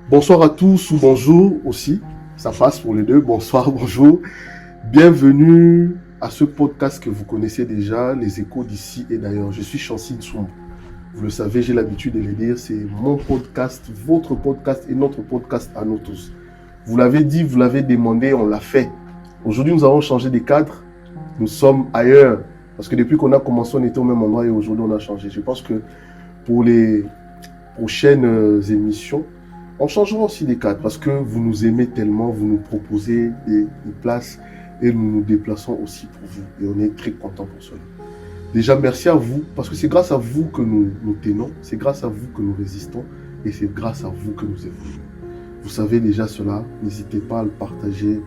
Bonsoir à tous ou bonjour aussi, ça passe pour les deux, bonsoir, bonjour. Bienvenue à ce podcast que vous connaissez déjà, les échos d'ici et d'ailleurs. Je suis Chancine Soumb. Vous le savez, j'ai l'habitude de le dire, c'est mon podcast, votre podcast et notre podcast à nous tous. Vous l'avez dit, vous l'avez demandé, on l'a fait. Aujourd'hui, nous avons changé de cadre, nous sommes ailleurs. Parce que depuis qu'on a commencé, on était au même endroit et aujourd'hui, on a changé. Je pense que pour les prochaines émissions, on changera aussi des cadres parce que vous nous aimez tellement, vous nous proposez des places et nous nous déplaçons aussi pour vous. Et on est très contents pour cela. Déjà, merci à vous parce que c'est grâce à vous que nous tenons, c'est grâce à vous que nous résistons et c'est grâce à vous que nous évoluons. Vous savez déjà cela, n'hésitez pas à le partager,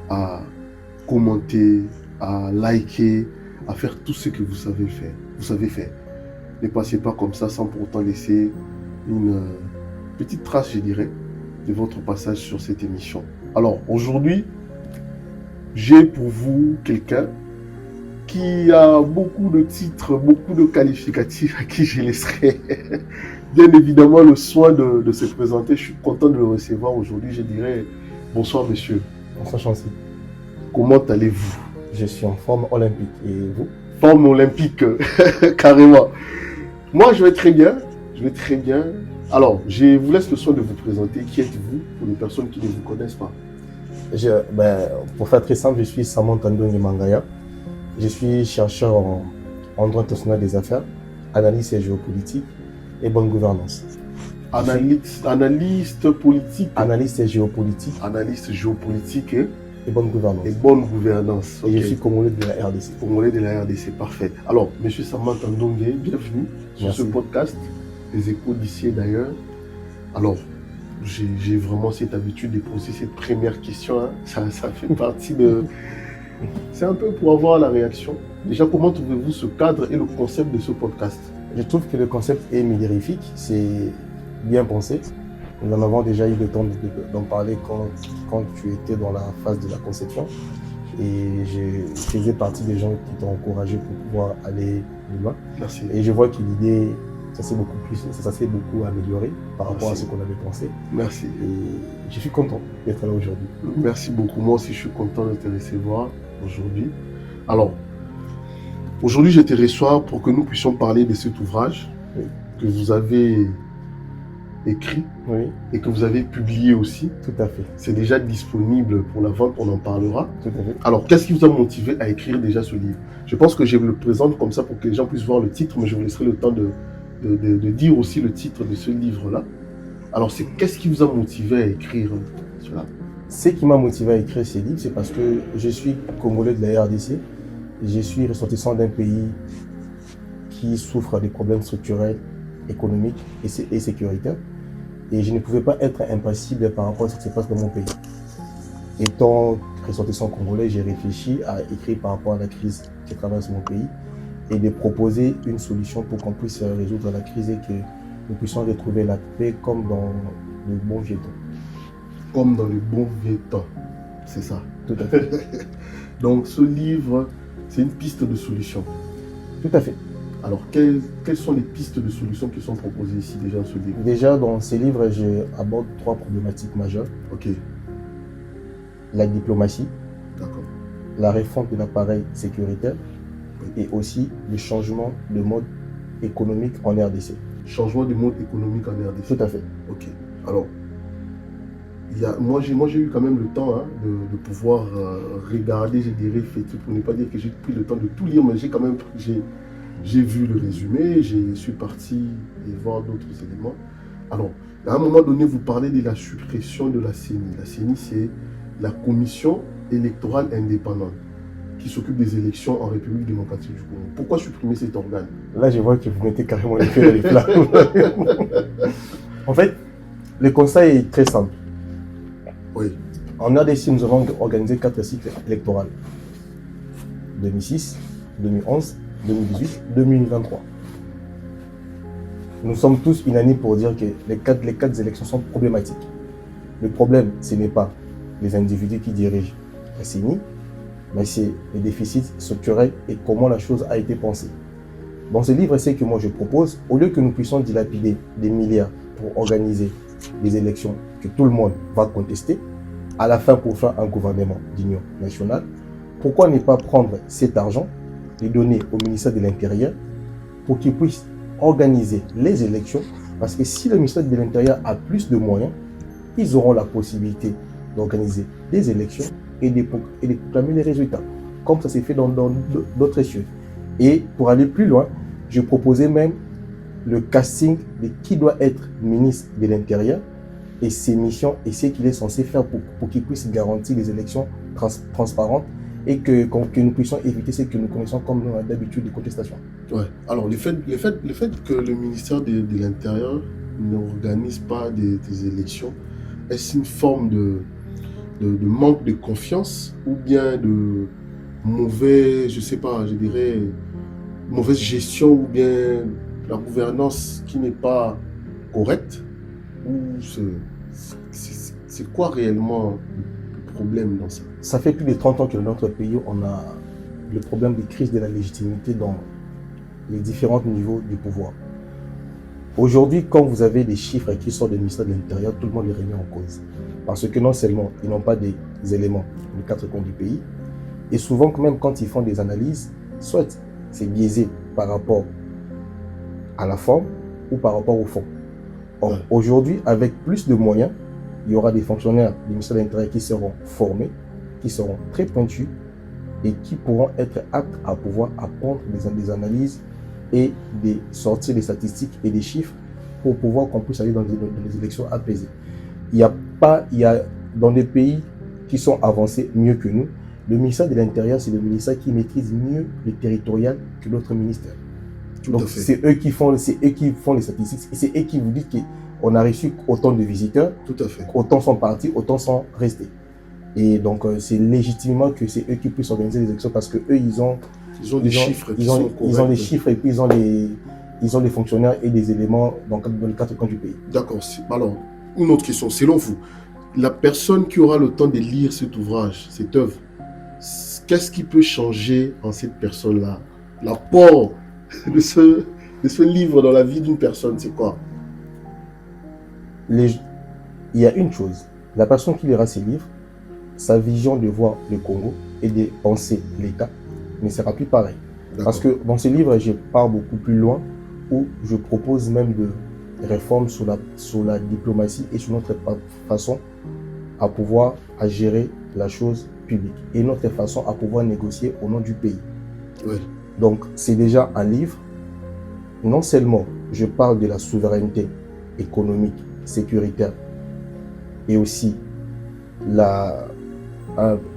à commenter, à liker, à faire tout ce que vous savez faire. Vous savez faire. Ne passez pas comme ça sans pour autant laisser une petite trace, je dirais, de votre passage sur cette émission. Alors, aujourd'hui, j'ai pour vous quelqu'un qui a beaucoup de titres, beaucoup de qualificatifs à qui je laisserai bien évidemment le soin de se présenter. Je suis content de le recevoir aujourd'hui. Je dirais bonsoir monsieur. Bonsoir Chancy. Comment allez-vous? Je suis en forme olympique. Et vous? Forme olympique, carrément. Moi, je vais très bien. Je vais très bien. Alors, je vous laisse le soin de vous présenter. Qui êtes-vous pour les personnes qui ne vous connaissent pas? Pour faire très simple, je suis Samantha Ndongue Mangaya. Je suis chercheur en droit international des affaires, analyse et géopolitique et bonne gouvernance. Analyste politique. Analyste et géopolitique. Analyste géopolitique et bonne gouvernance. Et bonne gouvernance. Okay. Et je suis congolais de la RDC. Congolais de la RDC, parfait. Alors, monsieur Samantha Ndongue, bienvenue sur ce podcast. Les échos d'ici et d'ailleurs. Alors, j'ai vraiment cette habitude de poser cette première question. Hein. Ça fait partie de... C'est un peu pour avoir la réaction. Déjà, comment trouvez-vous ce cadre et le concept de ce podcast? Je trouve que le concept est mirifique. C'est bien pensé. Nous en avons déjà eu le temps d'en parler quand tu étais dans la phase de la conception. Et je faisais partie des gens qui t'ont encouragé pour pouvoir aller plus loin. Merci. Et je vois que l'idée... ça s'est beaucoup amélioré par rapport à ce qu'on avait pensé. Merci. Et je suis content d'être là aujourd'hui. Merci beaucoup. Moi aussi, je suis content de te recevoir aujourd'hui. Alors, aujourd'hui, je te reçois pour que nous puissions parler de cet ouvrage que vous avez écrit et que vous avez publié aussi. Tout à fait. C'est déjà disponible pour la vente, on en parlera. Tout à fait. Alors, qu'est-ce qui vous a motivé à écrire déjà ce livre? Je pense que je le présente comme ça pour que les gens puissent voir le titre, mais je vous laisserai le temps de dire aussi le titre de ce livre-là. Alors, qu'est-ce qui vous a motivé à écrire cela? Ce qui m'a motivé à écrire ce livre, c'est parce que je suis congolais de la RDC. Je suis ressortissant d'un pays qui souffre des problèmes structurels, économiques et sécuritaires. Et je ne pouvais pas être impassible par rapport à ce qui se passe dans mon pays. Étant ressortissant congolais, j'ai réfléchi à écrire par rapport à la crise qui traverse mon pays et de proposer une solution pour qu'on puisse résoudre la crise et que nous puissions retrouver la paix comme dans le bon vieux temps. Comme dans le bon vieux temps, c'est ça. Tout à fait. Donc ce livre, c'est une piste de solution. Tout à fait. Alors quelles sont les pistes de solution qui sont proposées ici déjà dans ce livre? Déjà dans ce livre, j'aborde 3 problématiques majeures. Ok. La diplomatie. D'accord. La réforme de l'appareil sécuritaire. Et aussi le changement de mode économique en RDC. Changement de mode économique en RDC. Tout à fait. Ok. Alors, moi j'ai eu quand même le temps de pouvoir regarder, je dirais, pour ne pas dire que j'ai pris le temps de tout lire, mais j'ai vu le résumé, je suis parti voir d'autres éléments. Alors, à un moment donné, vous parlez de la suppression de la CENI. La CENI, c'est la Commission électorale indépendante qui s'occupe des élections en République démocratique du Congo. Pourquoi supprimer cet organe? Là, je vois que vous mettez carrément les pieds dans les plats. En fait, le constat est très simple. Oui. En RDC, nous avons organisé 4 cycles électoraux. 2006, 2011, 2018, 2023. nous sommes tous unanimes pour dire que les quatre élections sont problématiques. Le problème, ce n'est pas les individus qui dirigent la CENI, mais c'est les déficits structurels et comment la chose a été pensée. Dans ce livre, c'est que moi je propose, au lieu que nous puissions dilapider des milliards pour organiser des élections que tout le monde va contester, à la fin pour faire un gouvernement d'union nationale, pourquoi ne pas prendre cet argent, les donner au ministère de l'Intérieur pour qu'il puisse organiser les élections, parce que si le ministère de l'Intérieur a plus de moyens, ils auront la possibilité d'organiser des élections et de proclamer les résultats, comme ça s'est fait dans d'autres cieux. Et pour aller plus loin, je proposais même le casting de qui doit être ministre de l'Intérieur et ses missions et ce qu'il est censé faire pour qu'il puisse garantir des élections transparentes et que nous puissions éviter ce que nous connaissons comme d'habitude de contestation. Ouais. Alors, le fait que le ministère de l'Intérieur n'organise pas des élections, est-ce une forme de manque de confiance ou bien de mauvaise gestion ou bien la gouvernance qui n'est pas correcte? Ou c'est quoi réellement le problème dans ça? Ça fait plus de 30 ans que dans notre pays, on a le problème de crise de la légitimité dans les différents niveaux du pouvoir. Aujourd'hui, quand vous avez des chiffres qui sortent du ministère de l'Intérieur, tout le monde les remet en cause. Parce que non seulement ils n'ont pas des éléments des quatre coins du pays, et souvent même quand ils font des analyses, soit c'est biaisé par rapport à la forme ou par rapport au fond. Or, aujourd'hui, avec plus de moyens, il y aura des fonctionnaires du ministère de l'Intérieur qui seront formés, qui seront très pointus et qui pourront être aptes à pouvoir apprendre des analyses et de sortir des statistiques et des chiffres pour pouvoir qu'on puisse aller dans des élections apaisées. Il y a dans des pays qui sont avancés mieux que nous, le ministère de l'Intérieur, c'est le ministère qui maîtrise mieux le territorial que d'autres ministères. Donc c'est eux qui font les statistiques et c'est eux qui vous disent qu'on a reçu autant de visiteurs, tout à fait. Autant sont partis, autant sont restés. Et donc c'est légitimement que c'est eux qui puissent organiser les élections parce que eux ils ont des chiffres, ils ont les chiffres et puis ils ont les fonctionnaires et des éléments dans les quatre coins du pays. D'accord. Alors une autre question, selon vous, la personne qui aura le temps de lire cet ouvrage, cette œuvre, qu'est-ce qui peut changer en cette personne-là? L'apport de ce livre dans la vie d'une personne, c'est quoi? Il y a une chose, la personne qui lira ces livres, sa vision de voir le Congo et de penser l'État ne sera plus pareil. Parce que dans ces livres, je pars beaucoup plus loin où je propose même de réformes sur la diplomatie et sur notre façon à pouvoir gérer la chose publique et notre façon à pouvoir négocier au nom du pays. Oui. Donc, c'est déjà un livre. Non seulement je parle de la souveraineté économique, sécuritaire et aussi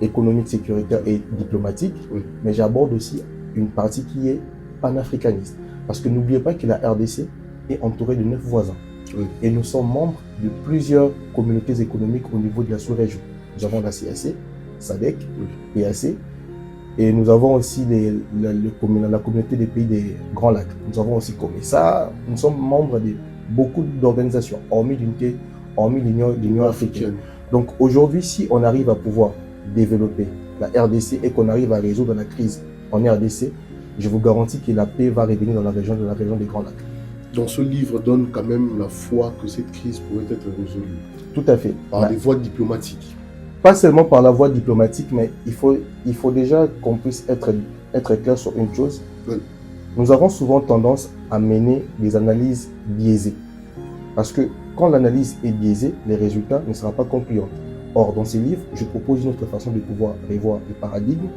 économique, sécuritaire et diplomatique, oui, mais j'aborde aussi une partie qui est panafricaniste. Parce que n'oubliez pas que la RDC est entourée de 9 voisins. Oui. Et nous sommes membres de plusieurs communautés économiques au niveau de la sous-région. Nous avons la CAC, SADC, oui, PAC, et nous avons aussi la communauté des pays des Grands Lacs. Nous avons aussi COMESA. Nous sommes membres de beaucoup d'organisations, hormis l'Union africaine. Donc aujourd'hui, si on arrive à pouvoir développer la RDC et qu'on arrive à résoudre la crise en RDC, je vous garantis que la paix va revenir dans la région des Grands Lacs. Donc ce livre donne quand même la foi que cette crise pourrait être résolue. Tout à fait. Par des voies diplomatiques. Pas seulement par la voie diplomatique, mais il faut déjà qu'on puisse être clair sur une chose. Oui. Nous avons souvent tendance à mener des analyses biaisées. Parce que quand l'analyse est biaisée, les résultats ne seront pas concluants. Or, dans ces livres, je propose une autre façon de pouvoir revoir les paradigmes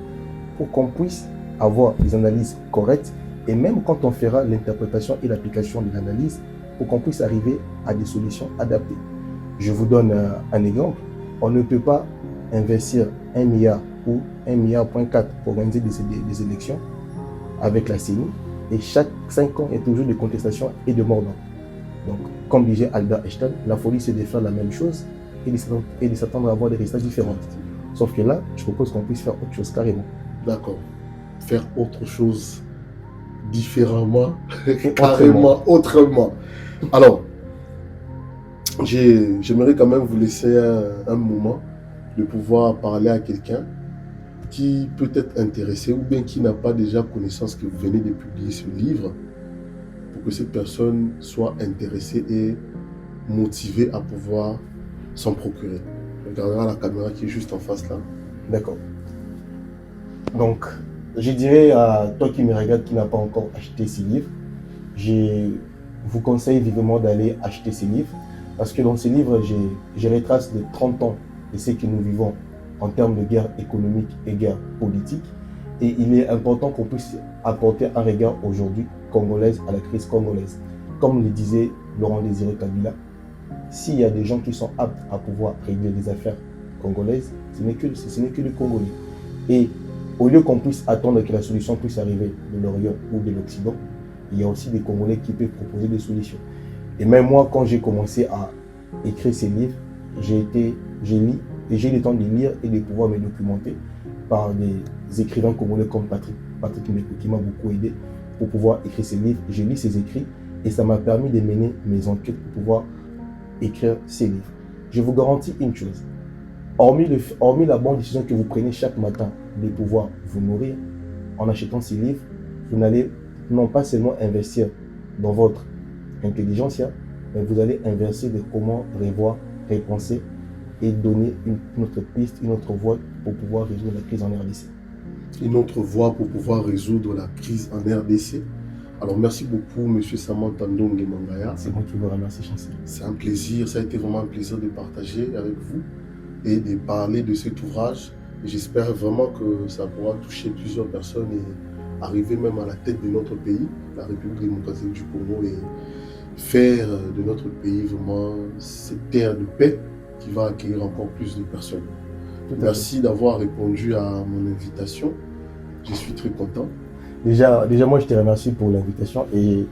pour qu'on puisse avoir des analyses correctes et même quand on fera l'interprétation et l'application de l'analyse, pour qu'on puisse arriver à des solutions adaptées. Je vous donne un exemple. On ne peut pas investir 1 milliard ou 1,4 milliard pour organiser des élections avec la CENI et chaque 5 ans, il y a toujours des contestations et de mordants. Donc, comme disait Albert Einstein, la folie c'est de faire la même chose et de s'attendre à avoir des résultats différents. Sauf que là, je propose qu'on puisse faire autre chose carrément. D'accord. Faire autre chose différemment, carrément, autrement. Alors, j'aimerais quand même vous laisser un moment de pouvoir parler à quelqu'un qui peut être intéressé ou bien qui n'a pas déjà connaissance que vous venez de publier ce livre pour que cette personne soit intéressée et motivée à pouvoir s'en procurer. Regardera la caméra qui est juste en face là. D'accord. Donc, je dirais à toi qui me regarde, qui n'a pas encore acheté ces livres, je vous conseille vivement d'aller acheter ces livres parce que dans ces livres, je retrace les 30 ans de ce que nous vivons en termes de guerre économique et guerre politique. Et il est important qu'on puisse apporter un regard aujourd'hui congolaise à la crise congolaise. Comme le disait Laurent Désiré Kabila, s'il y a des gens qui sont aptes à pouvoir régler les affaires congolaises, ce n'est que les Congolais. Et au lieu qu'on puisse attendre que la solution puisse arriver de l'Orient ou de l'Occident, il y a aussi des Congolais qui peuvent proposer des solutions. Et même moi, quand j'ai commencé à écrire ces livres, j'ai lu et j'ai eu le temps de lire et de pouvoir me documenter par des écrivains congolais comme Patrick Mbeko, qui m'a beaucoup aidé pour pouvoir écrire ces livres. J'ai lu ses écrits et ça m'a permis de mener mes enquêtes pour pouvoir écrire ces livres. Je vous garantis une chose, hormis la bonne décision que vous prenez chaque matin de pouvoir vous nourrir, en achetant ces livres, vous n'allez non pas seulement investir dans votre intelligence, mais vous allez investir de comment revoir, repenser et donner une autre piste, une autre voie pour pouvoir résoudre la crise en RDC. Une autre voie pour pouvoir résoudre la crise en RDC. Alors merci beaucoup, M. Samantha Ndongue Mangaya. C'est moi qui vous remercie, Chancelier. C'est un plaisir, ça a été vraiment un plaisir de partager avec vous et de parler de cet ouvrage. J'espère vraiment que ça pourra toucher plusieurs personnes et arriver même à la tête de notre pays, la République démocratique du Congo, et faire de notre pays vraiment cette terre de paix qui va accueillir encore plus de personnes. Merci d'avoir répondu à mon invitation. Je suis très content. Déjà, moi, je te remercie pour l'invitation et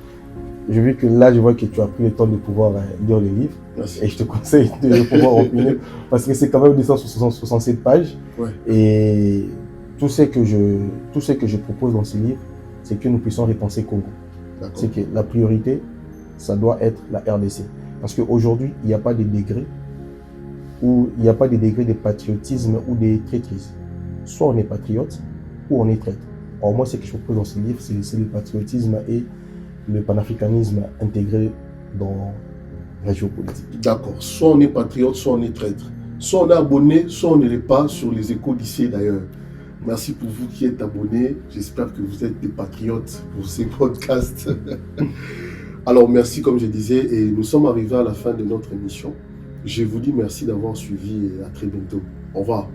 je vois que tu as pris le temps de pouvoir lire le livre. Merci. Et je te conseille de pouvoir opiner parce que c'est quand même 267 pages. Ouais. Et tout ce que je propose dans ce livre, c'est que nous puissions repenser Congo. C'est que la priorité, ça doit être la RDC. Parce qu'aujourd'hui, il n'y a pas de degré de patriotisme ou de traîtrise. Soit on est patriote ou on est traître. Or, moi, ce que je propose dans ce livre, c'est le patriotisme et le panafricanisme intégré dans la géopolitique. D'accord. Soit on est patriote, soit on est traître. Soit on est abonné, soit on ne l'est pas sur les échos d'ici d'ailleurs. Merci pour vous qui êtes abonnés. J'espère que vous êtes des patriotes pour ces podcasts. Alors, merci, comme je disais, et nous sommes arrivés à la fin de notre émission. Je vous dis merci d'avoir suivi et à très bientôt. Au revoir.